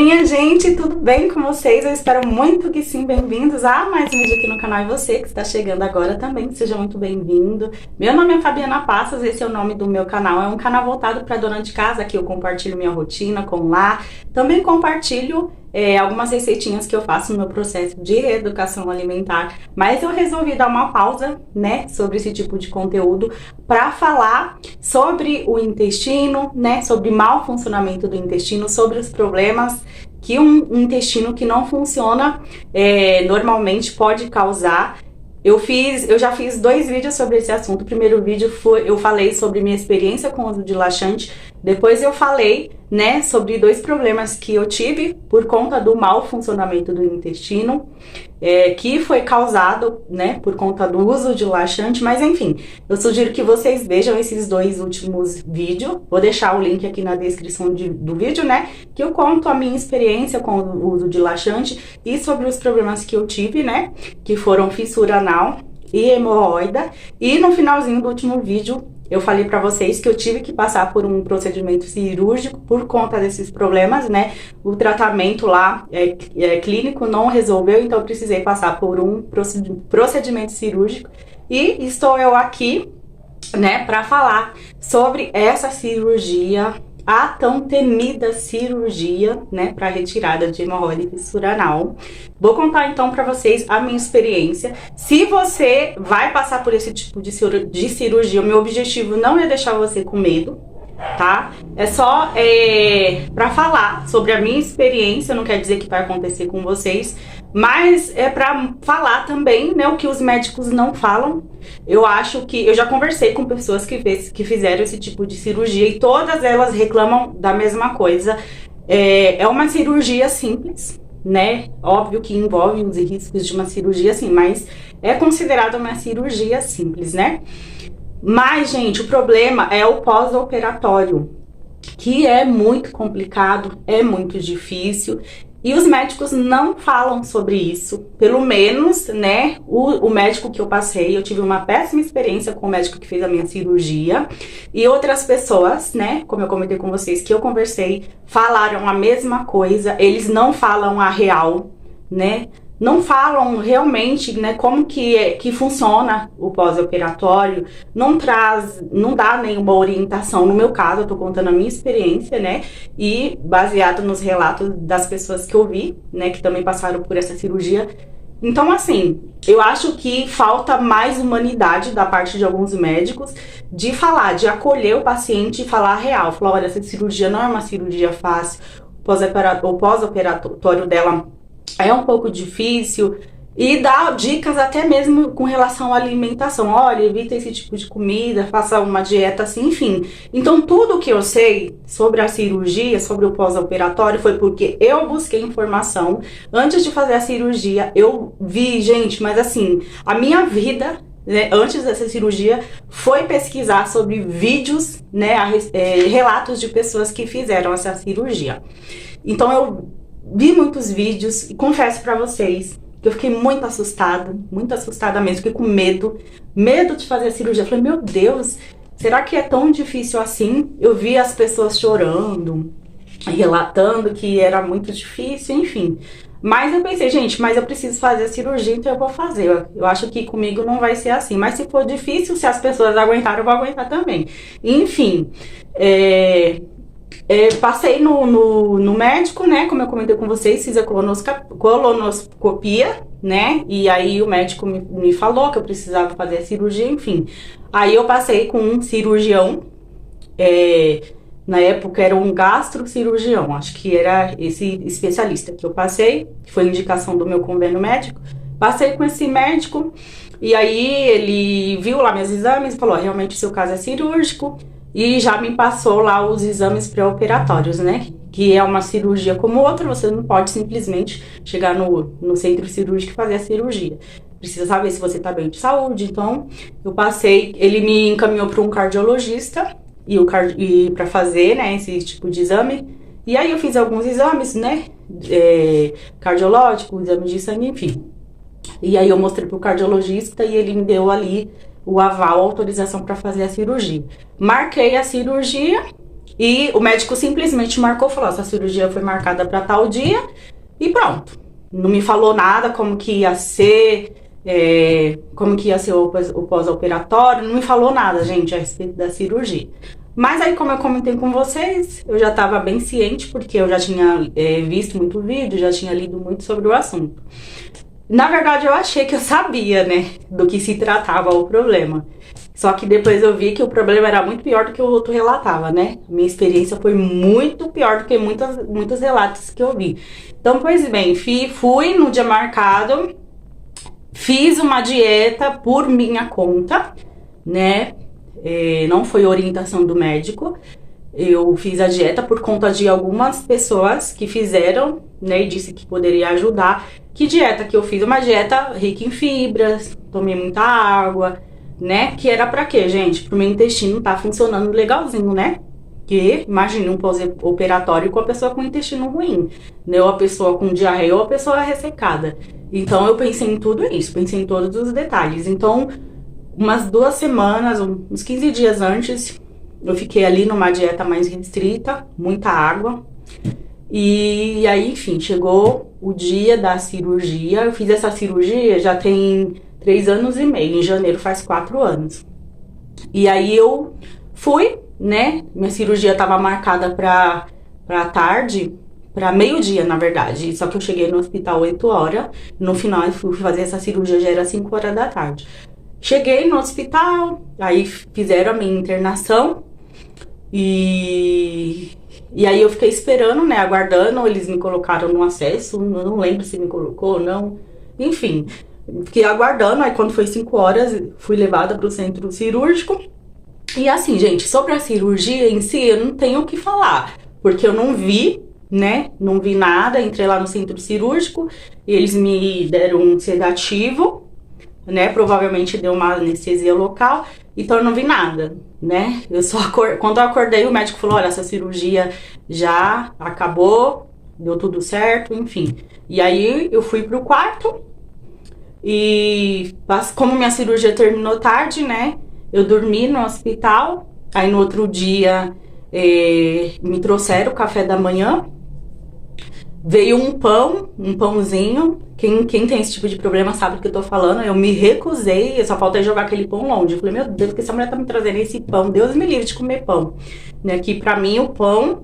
Minha gente, tudo bem com vocês? Eu espero muito que sim, bem-vindos a mais um vídeo aqui no canal. E você que está chegando agora também, seja muito bem-vindo. Meu nome é Fabiana Passos, esse é o nome do meu canal. É um canal voltado para dona de casa, que eu compartilho minha rotina com lar. Também compartilho algumas receitinhas que eu faço no meu processo de reeducação alimentar. Mas eu resolvi dar uma pausa, né, sobre esse tipo de conteúdo para falar sobre o intestino, né, sobre mau funcionamento do intestino, sobre os problemas que um intestino que não funciona normalmente pode causar. Eu já fiz 2 vídeos sobre esse assunto. O primeiro vídeo eu falei sobre minha experiência com o uso de laxante. Depois eu falei, né, sobre 2 problemas que eu tive por conta do mau funcionamento do intestino, que foi causado, né, por conta do uso de laxante. Mas enfim, eu sugiro que vocês vejam esses 2 últimos vídeos. Vou deixar o link aqui na descrição do vídeo, né, que eu conto a minha experiência com o uso de laxante e sobre os problemas que eu tive, né, que foram fissura anal e hemorroida. E no finalzinho do último vídeo eu falei pra vocês que eu tive que passar por um procedimento cirúrgico por conta desses problemas, né? O tratamento lá clínico não resolveu, então eu precisei passar por um procedimento cirúrgico. E estou eu aqui, né, pra falar sobre essa cirurgia, a tão temida cirurgia, né, para retirada de hemorroida e fissura anal. Vou contar então para vocês a minha experiência. Se você vai passar por esse tipo de cirurgia, o meu objetivo não é deixar você com medo, tá? É só para falar sobre a minha experiência, não quer dizer que vai acontecer com vocês, mas é para falar também, né, o que os médicos não falam. Eu acho que eu já conversei com pessoas que fizeram esse tipo de cirurgia e todas elas reclamam da mesma coisa. É uma cirurgia simples, né? Óbvio que envolve os riscos de uma cirurgia assim, mas é considerada uma cirurgia simples, né? Mas, gente, o problema é o pós-operatório, que é muito complicado, é muito difícil. E os médicos não falam sobre isso, pelo menos, né, o médico que eu passei, eu tive uma péssima experiência com o médico que fez a minha cirurgia. E outras pessoas, né, como eu comentei com vocês, que eu conversei, falaram a mesma coisa, eles não falam a real, né, não falam realmente, né, como que funciona o pós-operatório, não dá nenhuma orientação. No meu caso, eu tô contando a minha experiência, né, e baseado nos relatos das pessoas que eu vi, né, que também passaram por essa cirurgia. Então, assim, eu acho que falta mais humanidade da parte de alguns médicos de falar, de acolher o paciente e falar a real. Falar, olha, essa cirurgia não é uma cirurgia fácil, o pós-operatório dela é um pouco difícil, e dá dicas até mesmo com relação à alimentação. Olha, evita esse tipo de comida, faça uma dieta assim, enfim. Então tudo que eu sei sobre a cirurgia, sobre o pós-operatório, foi porque eu busquei informação. Antes de fazer a cirurgia, eu vi, gente, mas assim, a minha vida, né, antes dessa cirurgia, foi pesquisar sobre vídeos, né, relatos de pessoas que fizeram essa cirurgia. Então eu vi muitos vídeos e confesso pra vocês que eu fiquei muito assustada mesmo, fiquei com medo de fazer a cirurgia. Eu falei, meu Deus, será que é tão difícil assim? Eu vi as pessoas chorando, relatando que era muito difícil, enfim. Mas eu pensei, gente, mas eu preciso fazer a cirurgia, então eu vou fazer. Eu acho que comigo não vai ser assim. Mas se for difícil, se as pessoas aguentarem, eu vou aguentar também. Enfim, passei no médico, né, como eu comentei com vocês, fiz a colonoscopia, né, e aí o médico me falou que eu precisava fazer a cirurgia, enfim. Aí eu passei com um cirurgião, na época era um gastrocirurgião, acho que era esse especialista que eu passei, que foi indicação do meu convênio médico. Passei com esse médico, e aí ele viu lá meus exames e falou, realmente o seu caso é cirúrgico, e já me passou lá os exames pré-operatórios, né? Que é uma cirurgia como outra, você não pode simplesmente chegar no centro cirúrgico e fazer a cirurgia. Precisa saber se você tá bem de saúde. Então, eu passei, ele me encaminhou para um cardiologista e para fazer, né, esse tipo de exame. E aí eu fiz alguns exames, né? Cardiológico, exame de sangue, enfim. E aí eu mostrei pro cardiologista e ele me deu ali o aval, a autorização para fazer a cirurgia. Marquei a cirurgia E o médico simplesmente marcou, falou, essa cirurgia foi marcada para tal dia e pronto. Não me falou nada como que ia ser, o pós-operatório, não me falou nada, gente, a respeito da cirurgia. Mas aí, como eu comentei com vocês, eu já estava bem ciente, porque eu já tinha visto muito vídeo, já tinha lido muito sobre o assunto. Na verdade, eu achei que eu sabia, né, do que se tratava o problema. Só que depois eu vi que o problema era muito pior do que o outro relatava, né? Minha experiência foi muito pior do que muitos relatos que eu vi. Então, pois bem, fui no dia marcado, fiz uma dieta por minha conta, né? Não foi orientação do médico. Eu fiz a dieta por conta de algumas pessoas que fizeram, né? E disse que poderia ajudar. Que dieta que eu fiz? Uma dieta rica em fibras, tomei muita água, né? Que era pra quê, gente? Pro meu intestino tá funcionando legalzinho, né? Que imagine um pós-operatório com a pessoa com intestino ruim, né? Ou a pessoa com diarreia ou a pessoa ressecada. Então eu pensei em tudo isso, pensei em todos os detalhes. Então, umas 2 semanas, uns 15 dias antes, eu fiquei ali numa dieta mais restrita, muita água. E aí, enfim, chegou o dia da cirurgia. Eu fiz essa cirurgia já tem 3 anos e meio. Em janeiro faz 4 anos. E aí eu fui, né? Minha cirurgia estava marcada para tarde, para meio-dia, na verdade. Só que eu cheguei no hospital 8 horas. No final, eu fui fazer essa cirurgia, já era 5 horas da tarde. Cheguei no hospital, aí fizeram a minha internação. E aí eu fiquei esperando, né, aguardando, eles me colocaram no acesso, não lembro se me colocou ou não, enfim, fiquei aguardando, aí quando foi 5 horas, fui levada para o centro cirúrgico, e assim, gente, sobre a cirurgia em si, eu não tenho o que falar, porque eu não vi, né, não vi nada, entrei lá no centro cirúrgico, e eles me deram um sedativo, né, provavelmente deu uma anestesia local, então eu não vi nada, né, quando eu acordei o médico falou, olha, essa cirurgia já acabou, deu tudo certo, enfim, e aí eu fui pro quarto, e como minha cirurgia terminou tarde, né, eu dormi no hospital, aí no outro dia me trouxeram o café da manhã, veio um pãozinho. Quem tem esse tipo de problema sabe do que eu tô falando. Eu me recusei, só faltei jogar aquele pão longe. Eu falei, meu Deus, que essa mulher tá me trazendo esse pão? Deus me livre de comer pão. Né, que pra mim o pão,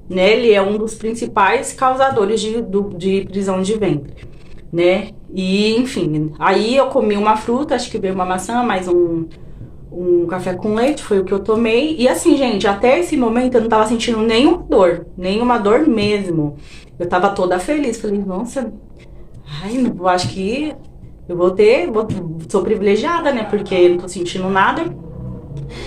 né, ele é um dos principais causadores de prisão de ventre, né? E, enfim, aí eu comi uma fruta, acho que veio uma maçã, mais um café com leite, foi o que eu tomei. E assim, gente, até esse momento eu não tava sentindo nenhuma dor mesmo. Eu tava toda feliz, falei, nossa, eu acho que eu sou privilegiada, né, porque eu não tô sentindo nada.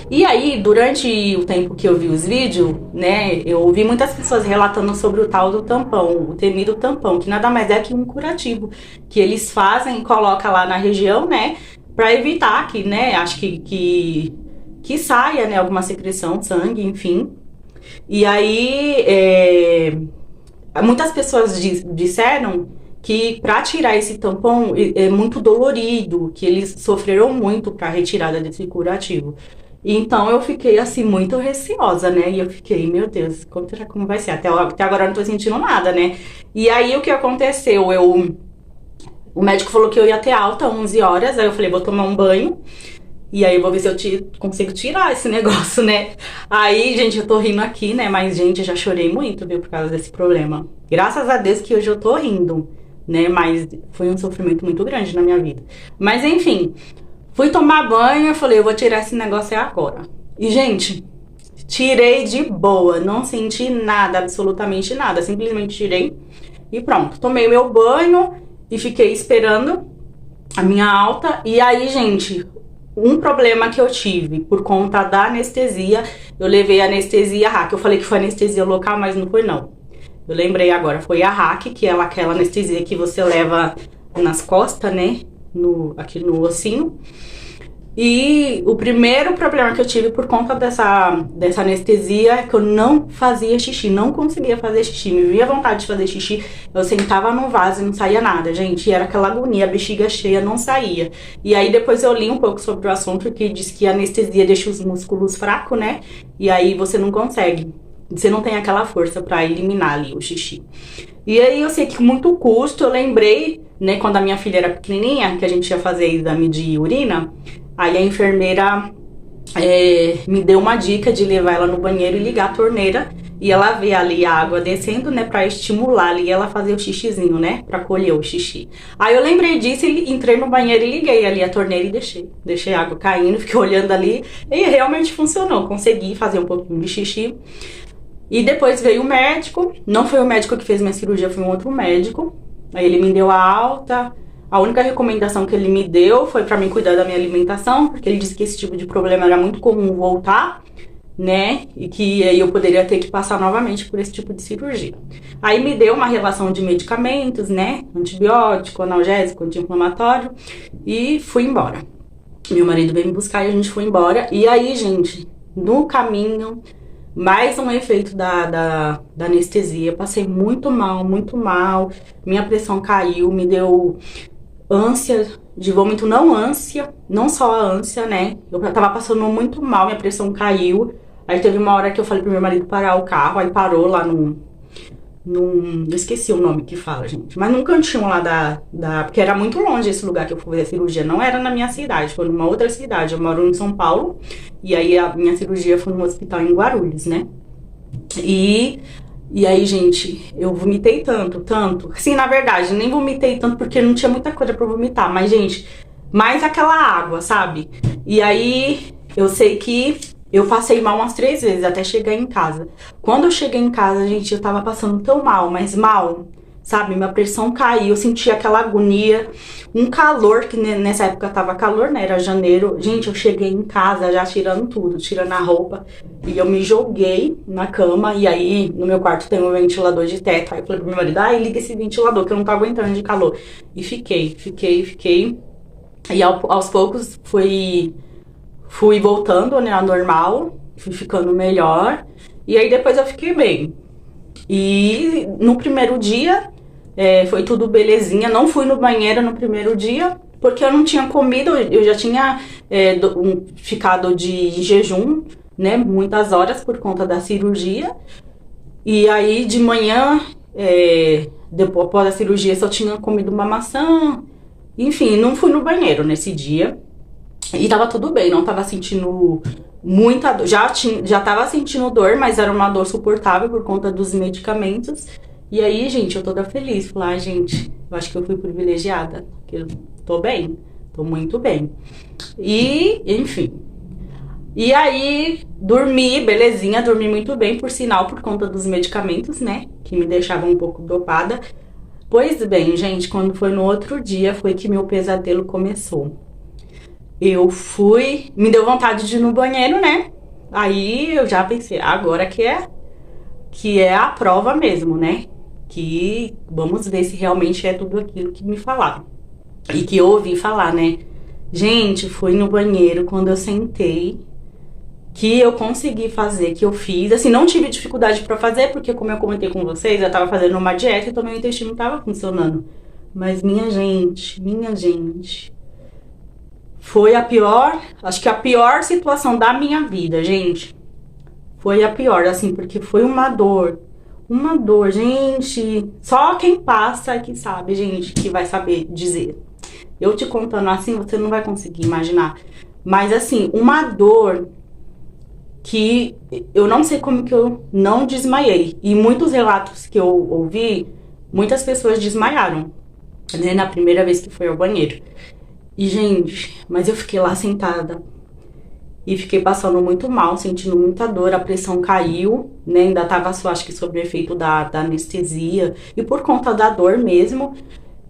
E aí, durante o tempo que eu vi os vídeos, né, eu ouvi muitas pessoas relatando sobre o tal do tampão, o temido tampão, que nada mais é que um curativo, que eles fazem e colocam lá na região, né, pra evitar que, né, acho que saia, né, alguma secreção, sangue, enfim. E aí, muitas pessoas disseram que para tirar esse tampão é muito dolorido, que eles sofreram muito para a retirada desse curativo. Então eu fiquei assim muito receosa, né? E eu fiquei, meu Deus, como vai ser? Até agora eu não tô sentindo nada, né? E aí o que aconteceu? O médico falou que eu ia ter alta 11 horas, aí eu falei, vou tomar um banho. E aí eu vou ver se eu consigo tirar esse negócio, né? Aí, gente, eu tô rindo aqui, né? Mas, gente, eu já chorei muito, viu, por causa desse problema. Graças a Deus que hoje eu tô rindo, né? Mas foi um sofrimento muito grande na minha vida. Mas, enfim, fui tomar banho, eu falei, eu vou tirar esse negócio agora. E, gente, tirei de boa, não senti nada, absolutamente nada. Simplesmente tirei e pronto. Tomei meu banho e fiquei esperando a minha alta. E aí, gente, um problema que eu tive por conta da anestesia, eu levei a anestesia RAC. Eu falei que foi anestesia local, mas não foi não. Eu lembrei agora, foi a RAC, que é aquela anestesia que você leva nas costas, né? Aqui no ossinho. E o primeiro problema que eu tive por conta dessa anestesia é que eu não fazia xixi, não conseguia fazer xixi. Me via vontade de fazer xixi, eu sentava no vaso e não saía nada, gente. E era aquela agonia, a bexiga cheia, não saía. E aí depois eu li um pouco sobre o assunto, que diz que a anestesia deixa os músculos fracos, né? E aí você não consegue você não tem aquela força pra eliminar ali o xixi. E aí eu sei que com muito custo, eu lembrei, né, quando a minha filha era pequenininha, que a gente ia fazer exame de urina, aí a enfermeira me deu uma dica de levar ela no banheiro e ligar a torneira, e ela vê ali a água descendo, né, pra estimular ali ela fazer o xixizinho, né, pra colher o xixi. Aí eu lembrei disso e entrei no banheiro e liguei ali a torneira e deixei a água caindo, fiquei olhando ali, e realmente funcionou, consegui fazer um pouquinho de xixi. E depois veio o médico, não foi o médico que fez minha cirurgia, foi um outro médico. Aí ele me deu a alta. A única recomendação que ele me deu foi pra mim cuidar da minha alimentação, porque ele disse que esse tipo de problema era muito comum voltar, né? E que aí eu poderia ter que passar novamente por esse tipo de cirurgia. Aí me deu uma relação de medicamentos, né? Antibiótico, analgésico, anti-inflamatório, e fui embora. Meu marido veio me buscar e a gente foi embora. E aí, gente, no caminho, mais um efeito da anestesia. Eu passei muito mal, muito mal. Minha pressão caiu, me deu ânsia de vômito, não ânsia, não só a ânsia, né? Eu tava passando muito mal, minha pressão caiu. Aí teve uma hora que eu falei pro meu marido parar o carro, aí parou lá eu esqueci o nome que fala, gente. Mas num cantinho lá porque era muito longe esse lugar que eu fui fazer a cirurgia. Não era na minha cidade, foi numa outra cidade. Eu moro em São Paulo. E aí a minha cirurgia foi num hospital em Guarulhos, né? E aí, gente, eu vomitei tanto. Sim, na verdade, nem vomitei tanto porque não tinha muita coisa pra vomitar. Mas, gente, mais aquela água, sabe? E aí, eu sei que eu passei mal umas 3 vezes até chegar em casa. Quando eu cheguei em casa, gente, eu tava passando tão mal, mas mal, sabe? Minha pressão caiu, eu senti aquela agonia, um calor, que nessa época tava calor, né? Era janeiro. Gente, eu cheguei em casa já tirando tudo, tirando a roupa. E eu me joguei na cama, e aí no meu quarto tem um ventilador de teto. Aí eu falei pro meu marido, liga esse ventilador que eu não tô aguentando de calor. E fiquei. E aos poucos fui voltando, né, ao normal, fui ficando melhor. E aí depois eu fiquei bem. E no primeiro dia, foi tudo belezinha. Não fui no banheiro no primeiro dia, porque eu não tinha comido. Eu já tinha ficado de jejum, né, muitas horas por conta da cirurgia. E aí de manhã, depois, após a cirurgia, só tinha comido uma maçã. Enfim, não fui no banheiro nesse dia. E tava tudo bem, não tava sentindo muita dor. Já tava sentindo dor, mas era uma dor suportável por conta dos medicamentos. E aí, gente, eu toda feliz. Falei, gente, eu acho que eu fui privilegiada. Porque eu tô bem, tô muito bem. E, enfim. E aí, dormi, belezinha, dormi muito bem, por sinal, por conta dos medicamentos, né? Que me deixavam um pouco dopada. Pois bem, gente, quando foi no outro dia, foi que meu pesadelo começou. Me deu vontade de ir no banheiro, né? Aí eu já pensei, agora que é a prova mesmo, né? Que vamos ver se realmente é tudo aquilo que me falaram. E que eu ouvi falar, né? Gente, fui no banheiro quando eu sentei, que eu consegui fazer, que eu fiz. Assim, não tive dificuldade pra fazer, porque como eu comentei com vocês, eu tava fazendo uma dieta, então meu intestino tava funcionando. Mas minha gente, foi acho que a pior situação da minha vida, gente. Foi a pior, assim, porque foi uma dor, gente. Só quem passa que sabe, gente, que vai saber dizer. Eu te contando assim, você não vai conseguir imaginar. Mas, assim, uma dor que eu não sei como que eu não desmaiei. E muitos relatos que eu ouvi, muitas pessoas desmaiaram, né, na primeira vez que foi ao banheiro. E, gente, mas eu fiquei lá sentada e fiquei passando muito mal, sentindo muita dor, a pressão caiu, né? Ainda tava, acho que, sob o efeito da anestesia e por conta da dor mesmo.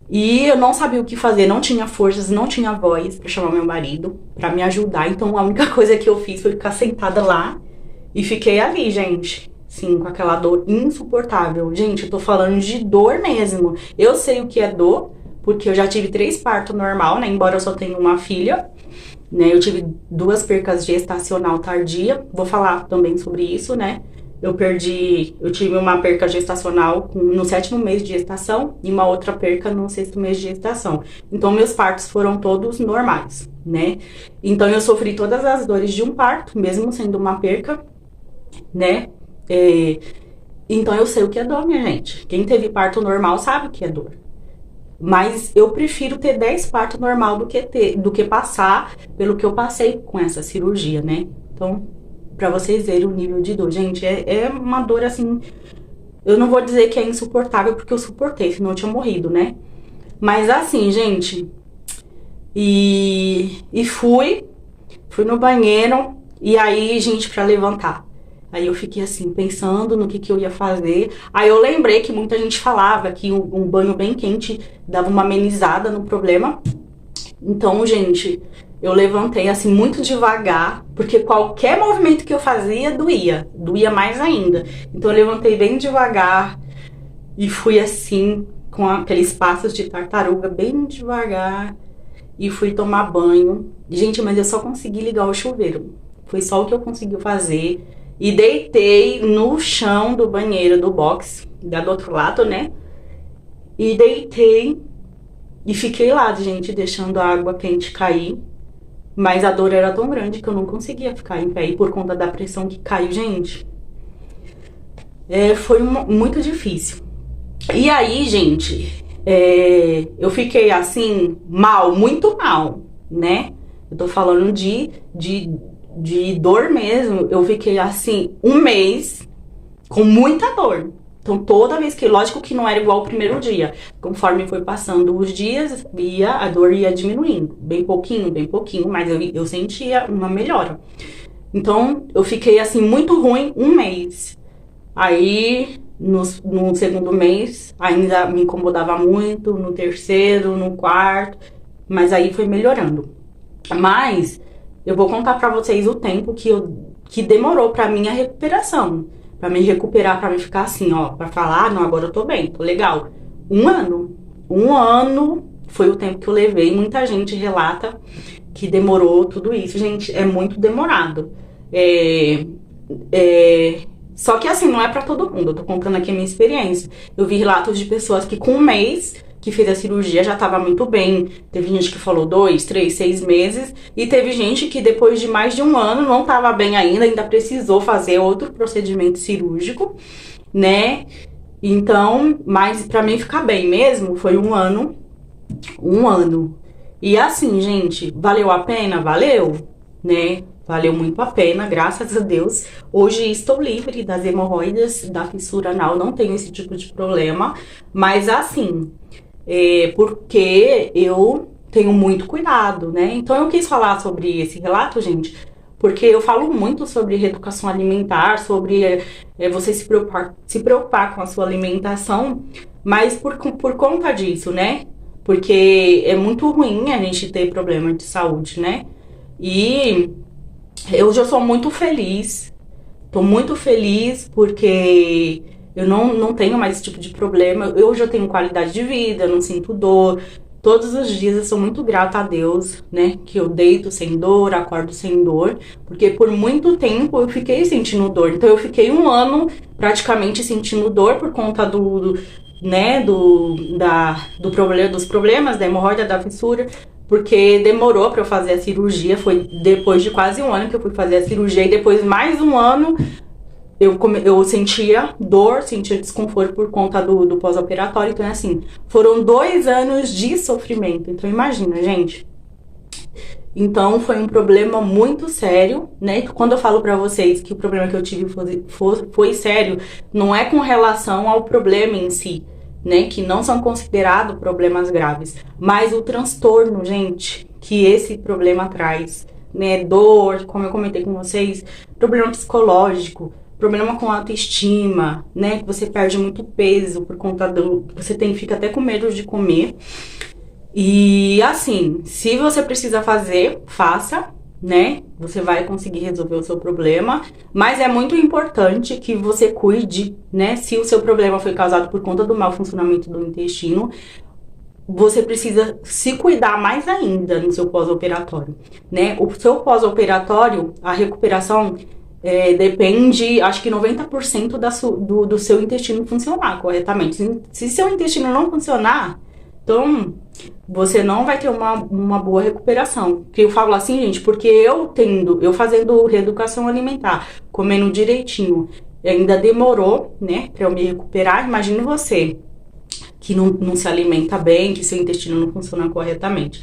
E eu não sabia o que fazer, não tinha forças, não tinha voz pra chamar meu marido pra me ajudar. Então a única coisa que eu fiz foi ficar sentada lá e fiquei ali, gente. Sim, com aquela dor insuportável. Gente, eu tô falando de dor mesmo. Eu sei o que é dor, porque eu já tive 3 partos normal, né? Embora eu só tenha uma filha, né? Eu tive 2 percas gestacional tardia. Vou falar também sobre isso, né? Eu tive uma perca gestacional no 7º mês de gestação e uma outra perca no 6º mês de gestação. Então, meus partos foram todos normais, né? Então, eu sofri todas as dores de um parto, mesmo sendo uma perca, né? Então eu sei o que é dor, minha gente. Quem teve parto normal sabe o que é dor. Mas eu prefiro ter 10 partos normal do que passar pelo que eu passei com essa cirurgia, né? Então, pra vocês verem o nível de dor. Gente, é uma dor assim... Eu não vou dizer que é insuportável, porque eu suportei, senão eu tinha morrido, né? Mas assim, gente... E fui no banheiro, e aí, gente, pra levantar. Aí eu fiquei assim, pensando no que eu ia fazer. Aí eu lembrei que muita gente falava que um banho bem quente dava uma amenizada no problema. Então, gente, eu levantei assim muito devagar, porque qualquer movimento que eu fazia doía mais ainda. Então eu levantei bem devagar e fui assim, com aqueles passos de tartaruga, bem devagar, e fui tomar banho. Gente, mas eu só consegui ligar o chuveiro. Foi só o que eu consegui fazer. E deitei no chão do banheiro do box, do outro lado, né? E deitei e fiquei lá, gente, deixando a água quente cair. Mas a dor era tão grande que eu não conseguia ficar em pé. E por conta da pressão que caiu, gente, foi muito difícil. E aí, gente, eu fiquei assim, mal, muito mal, né? Eu tô falando de dor mesmo. Eu fiquei assim, um mês com muita dor. Então toda vez que, lógico que não era igual ao primeiro dia. Conforme foi passando os dias, a dor ia diminuindo. Bem pouquinho, mas eu sentia uma melhora. Então eu fiquei assim, muito ruim, um mês. Aí, no segundo mês, ainda me incomodava muito, no terceiro, no quarto, mas aí foi melhorando. Mas eu vou contar pra vocês o tempo que demorou pra minha recuperação. Pra me recuperar, pra me ficar assim, ó, pra falar, não, agora eu tô bem, tô legal. Um ano. Um ano foi o tempo que eu levei. Muita gente relata que demorou tudo isso. Gente, é muito demorado. Só que assim, não é pra todo mundo. Eu tô contando aqui a minha experiência. Eu vi relatos de pessoas que com um mês que fez a cirurgia já tava muito bem. Teve gente que falou 2, 3, 6 meses. E teve gente que depois de mais de um ano não tava bem ainda precisou fazer outro procedimento cirúrgico, né? Então, mas pra mim ficar bem mesmo, foi um ano. Um ano. E assim, gente, valeu a pena? Valeu, né? Valeu muito a pena, graças a Deus. Hoje estou livre das hemorroidas, da fissura anal, não tenho esse tipo de problema. Mas assim, porque eu tenho muito cuidado, né? Então eu quis falar sobre esse relato, gente, porque eu falo muito sobre reeducação alimentar, sobre você se preocupar com a sua alimentação, mas por conta disso, né? Porque é muito ruim a gente ter problema de saúde, né? E eu já sou muito feliz, tô muito feliz porque eu não tenho mais esse tipo de problema. Eu já tenho qualidade de vida, não sinto dor. Todos os dias eu sou muito grata a Deus, né? Que eu deito sem dor, acordo sem dor. Porque por muito tempo eu fiquei sentindo dor. Então eu fiquei um ano praticamente sentindo dor por conta dos problemas da hemorroida, da fissura. Porque demorou pra eu fazer a cirurgia. Foi depois de quase um ano que eu fui fazer a cirurgia. E depois mais um ano eu sentia dor, sentia desconforto por conta do pós-operatório. Então, assim, foram 2 anos de sofrimento. Então, imagina, gente. Então, foi um problema muito sério, né? Quando eu falo pra vocês que o problema que eu tive foi sério, não é com relação ao problema em si, né? Que não são considerados problemas graves. Mas o transtorno, gente, que esse problema traz, né? Dor, como eu comentei com vocês, problema psicológico, problema com autoestima, né? Que você perde muito peso por conta você fica até com medo de comer. E assim, se você precisa fazer, faça, né? Você vai conseguir resolver o seu problema. Mas é muito importante que você cuide, né? Se o seu problema foi causado por conta do mau funcionamento do intestino, você precisa se cuidar mais ainda no seu pós-operatório, né? O seu pós-operatório, a recuperação depende, acho que 90% do seu intestino funcionar corretamente. Se seu intestino não funcionar, então você não vai ter uma boa recuperação. Que eu falo assim, gente, porque eu fazendo reeducação alimentar, comendo direitinho, ainda demorou, né, para eu me recuperar. Imagine você que não se alimenta bem, que seu intestino não funciona corretamente.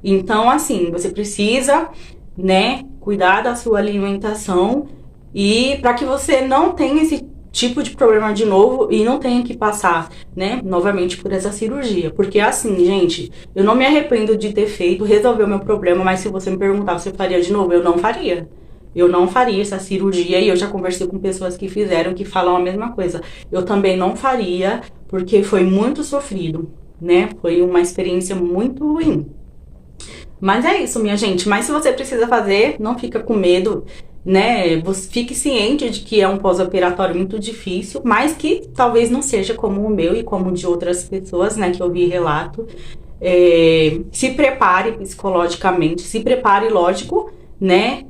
Então, assim, você precisa, né, cuidar da sua alimentação e para que você não tenha esse tipo de problema de novo e não tenha que passar, né, novamente por essa cirurgia. Porque assim, gente, eu não me arrependo de ter feito, resolver o meu problema, mas se você me perguntar se eu faria de novo, eu não faria. Eu não faria essa cirurgia e eu já conversei com pessoas que fizeram que falam a mesma coisa. Eu também não faria porque foi muito sofrido, né? Foi uma experiência muito ruim. Mas é isso, minha gente. Mas se você precisa fazer, não fica com medo, né? Você fique ciente de que é um pós-operatório muito difícil, mas que talvez não seja como o meu e como o de outras pessoas, né? Que eu vi relato. Se prepare psicologicamente, se prepare, lógico, né?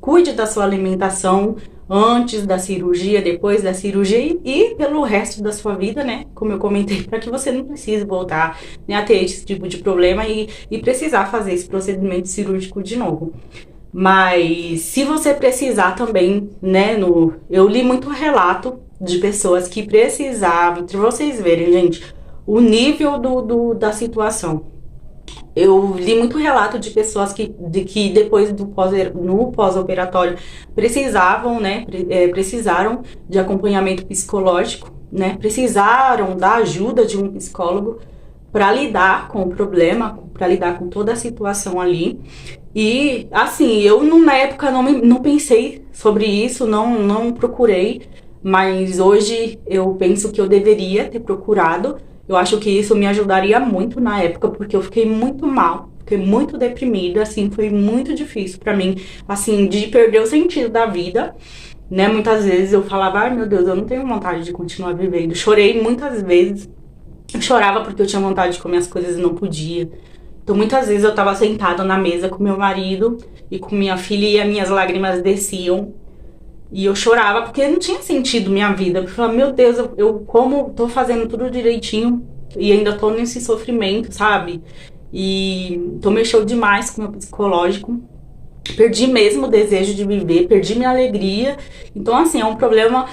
Cuide da sua alimentação antes da cirurgia, depois da cirurgia e pelo resto da sua vida, né? Como eu comentei, para que você não precise voltar, né, a ter esse tipo de problema e precisar fazer esse procedimento cirúrgico de novo. Mas se você precisar também, né? Eu li muito relato de pessoas que precisavam, para vocês verem, gente, o nível da situação. Eu li muito relato de pessoas que depois no pós-operatório precisavam, né, precisaram de acompanhamento psicológico, né, precisaram da ajuda de um psicólogo para lidar com o problema, para lidar com toda a situação ali. E assim, eu na época não pensei sobre isso, não procurei, mas hoje eu penso que eu deveria ter procurado. Eu acho que isso me ajudaria muito na época, porque eu fiquei muito mal, fiquei muito deprimida, assim, foi muito difícil pra mim, assim, de perder o sentido da vida, né? Muitas vezes eu falava, ai meu Deus, eu não tenho vontade de continuar vivendo. Chorei muitas vezes, eu chorava porque eu tinha vontade de comer as coisas e não podia. Então muitas vezes eu tava sentada na mesa com meu marido e com minha filha e as minhas lágrimas desciam. E eu chorava porque não tinha sentido minha vida. Eu falava, meu Deus, eu como tô fazendo tudo direitinho e ainda tô nesse sofrimento, sabe? E então mexeu demais com o meu psicológico. Perdi mesmo o desejo de viver, perdi minha alegria. Então, assim, é um problema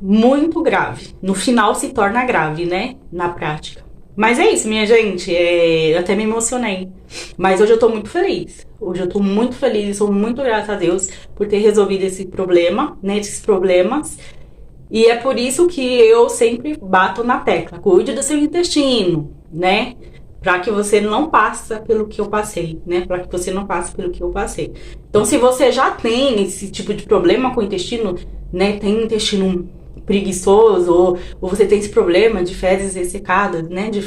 muito grave. No final se torna grave, né? Na prática. Mas é isso, minha gente. Eu até me emocionei. Mas hoje eu tô muito feliz. Hoje eu tô muito feliz e sou muito grata a Deus por ter resolvido esse problema, né? Esses problemas. E é por isso que eu sempre bato na tecla. Cuide do seu intestino, né? Para que você não passe pelo que eu passei, né? Para que você não passe pelo que eu passei. Então, se você já tem esse tipo de problema com o intestino, né? Tem intestino preguiçoso ou você tem esse problema de fezes ressecadas, né? De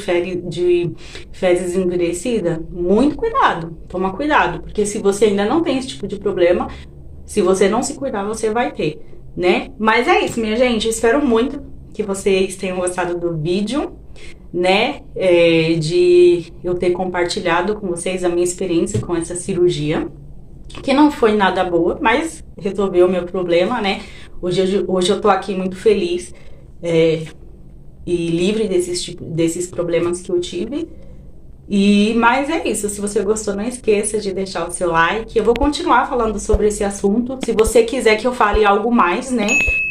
fezes endurecidas, muito cuidado. Toma cuidado, porque se você ainda não tem esse tipo de problema, se você não se cuidar, você vai ter, né? Mas é isso, minha gente. Espero muito que vocês tenham gostado do vídeo, né, de eu ter compartilhado com vocês a minha experiência com essa cirurgia, que não foi nada boa, mas resolveu o meu problema, né. Hoje eu tô aqui muito feliz e livre desses problemas que eu tive. Mas é isso, se você gostou, não esqueça de deixar o seu like. Eu vou continuar falando sobre esse assunto. Se você quiser que eu fale algo mais, né,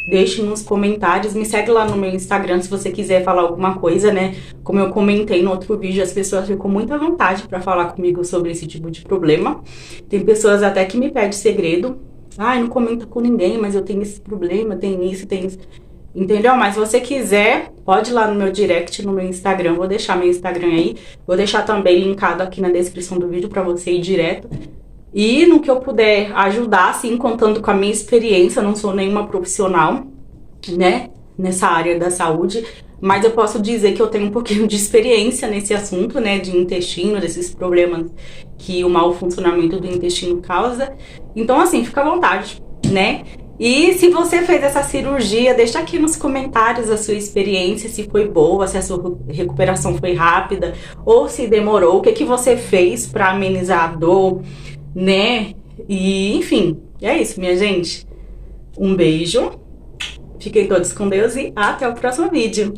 deixe nos comentários. Me segue lá no meu Instagram se você quiser falar alguma coisa, né. Como eu comentei no outro vídeo, as pessoas ficam com muita vontade para falar comigo sobre esse tipo de problema. Tem pessoas até que me pedem segredo. Ai, não comenta com ninguém, mas eu tenho esse problema, tem isso, tem isso. Entendeu? Mas se você quiser, pode ir lá no meu direct, no meu Instagram. Vou deixar meu Instagram aí. Vou deixar também linkado aqui na descrição do vídeo pra você ir direto. E no que eu puder ajudar, assim, contando com a minha experiência. Eu não sou nenhuma profissional, né, nessa área da saúde. Mas eu posso dizer que eu tenho um pouquinho de experiência nesse assunto, né, de intestino, desses problemas que o mau funcionamento do intestino causa. Então, assim, fica à vontade, né? E se você fez essa cirurgia, deixa aqui nos comentários a sua experiência, se foi boa, se a sua recuperação foi rápida ou se demorou, o que você fez para amenizar a dor, né? E, enfim, é isso, minha gente. Um beijo, fiquem todos com Deus e até o próximo vídeo.